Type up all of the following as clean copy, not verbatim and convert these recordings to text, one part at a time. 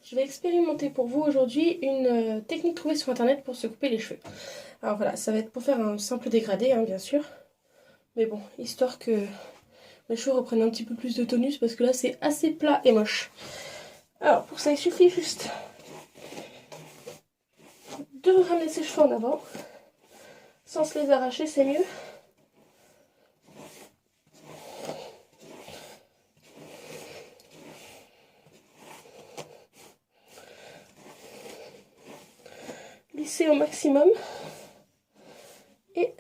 Je vais expérimenter pour vous aujourd'hui une technique trouvée sur internet pour se couper les cheveux. Alors voilà, ça va être pour faire un simple dégradé, hein, bien sûr. Mais bon, histoire que mes cheveux reprennent un petit peu plus de tonus parce que là c'est assez plat et moche. Alors pour ça il suffit juste de ramener ses cheveux en avant. Sans se les arracher, c'est mieux. Lisser au maximum. Et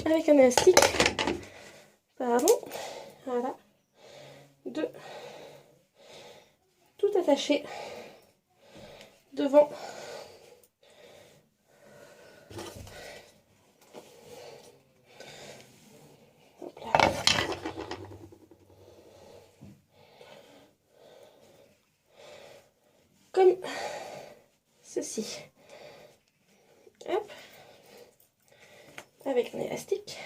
avec un élastique, pardon, voilà, de tout attacher devant. Hop là. Comme ceci. Hop. Avec un élastique.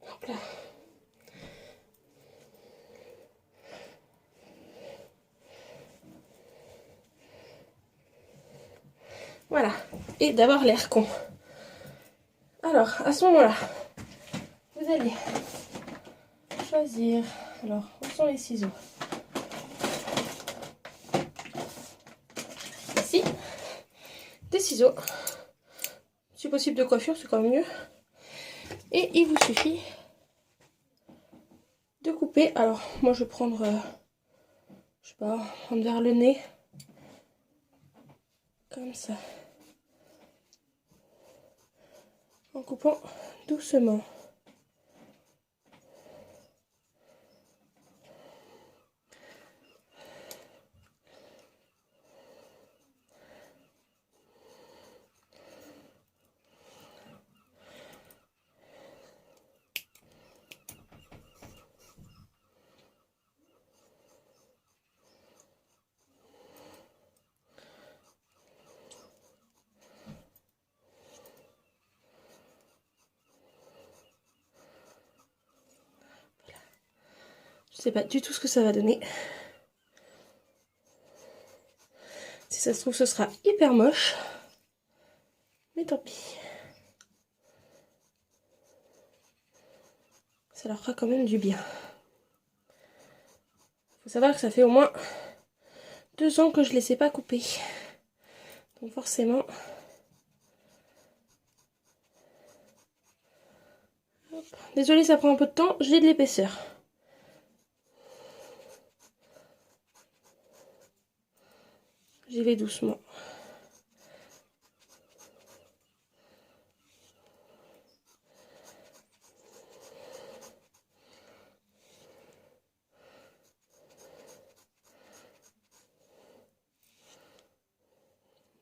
Hop là. Voilà. Et d'avoir l'air con. Alors, à ce moment-là, vous allez choisir. Alors, où sont les ciseaux? Ici. Des ciseaux. Si possible de coiffure, c'est quand même mieux. Et il vous suffit de couper. Alors, moi je vais prendre, je sais pas, prendre vers le nez. Comme ça. En coupant doucement. Je sais pas du tout ce que ça va donner. Si ça se trouve, ce sera hyper moche. Mais tant pis. Ça leur fera quand même du bien. Faut savoir que ça fait au moins 2 ans que je ne les ai pas coupés. Donc forcément... Désolée, ça prend un peu de temps. J'ai de l'épaisseur. J'y vais doucement.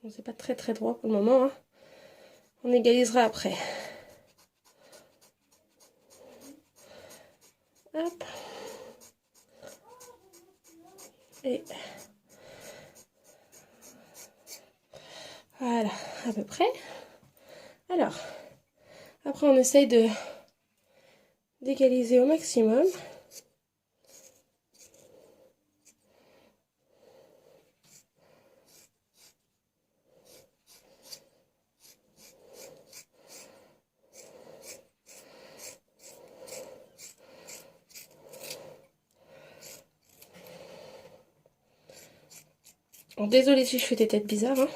Bon, c'est pas très droit pour le moment, hein. On égalisera après. Hop. Et voilà, à peu près. Alors, après on essaye d'égaliser au maximum. Bon, désolée si je fais des têtes bizarres, hein.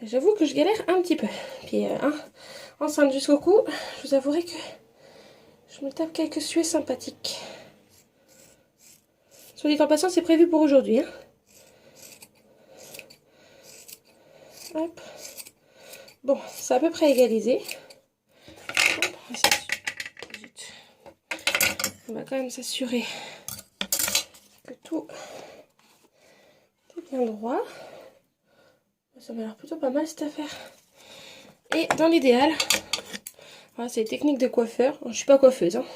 J'avoue que je galère un petit peu. Puis, enceinte jusqu'au cou, je vous avouerai que je me tape quelques suées sympathiques. Soit dit en passant, c'est prévu pour aujourd'hui, hein. Hop. Bon, c'est à peu près égalisé. On va quand même s'assurer que tout est bien droit. Ça m'a l'air plutôt pas mal cette affaire. Et dans l'idéal, voilà, c'est les techniques de coiffeur. Je suis pas coiffeuse, hein.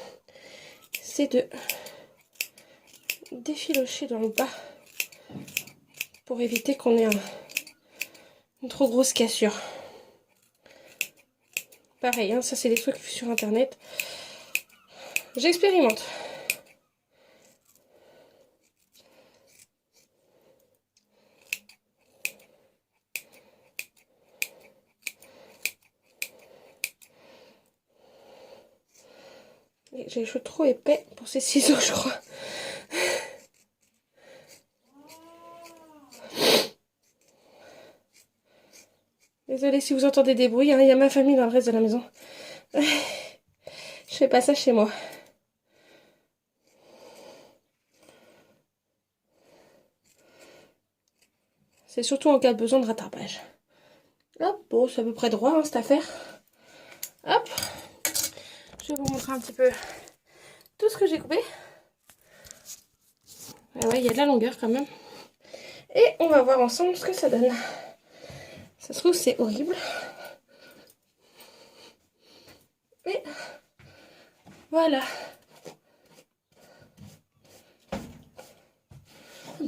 C'est de défilocher dans le bas pour éviter qu'on ait une trop grosse cassure. Pareil, hein, ça c'est des trucs sur internet. J'expérimente. J'ai les cheveux trop épais pour ces ciseaux, je crois. Désolée si vous entendez des bruits, hein, il y a ma famille dans le reste de la maison. Je fais pas ça chez moi. C'est surtout en cas de besoin de rattrapage. Hop, bon, c'est à peu près droit, hein, cette affaire. Hop, je vais vous montrer un petit peu tout ce que j'ai coupé. Ah ouais, il y a de la longueur quand même. Et on va voir ensemble ce que ça donne. Ça se trouve, c'est horrible. Mais voilà.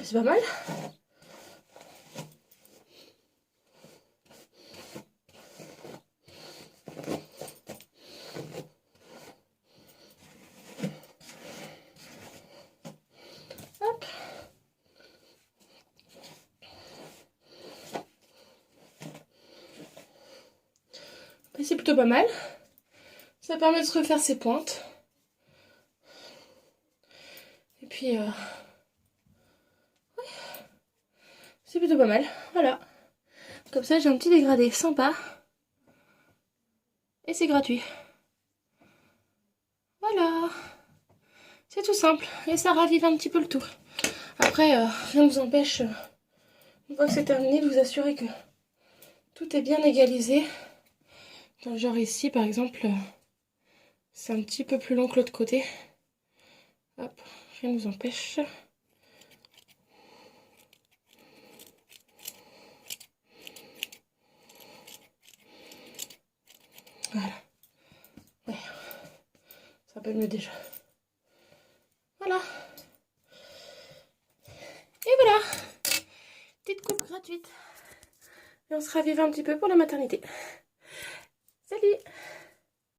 C'est pas mal. Hop. C'est plutôt pas mal. Ça permet de se refaire ses pointes. Et puis, ouais. C'est plutôt pas mal. Voilà. Comme ça, j'ai un petit dégradé sympa. Et c'est gratuit. Voilà. C'est tout simple. Et ça ravive un petit peu le tout. Après, rien ne vous empêche, une fois que c'est terminé, de vous assurer que tout est bien égalisé. Dans le genre ici, par exemple, c'est un petit peu plus long que l'autre côté. Hop, rien ne vous empêche. Voilà. Ouais. Ça va mieux déjà. Voilà. Et voilà. Petite coupe gratuite. Et on se ravive un petit peu pour la maternité. Salut!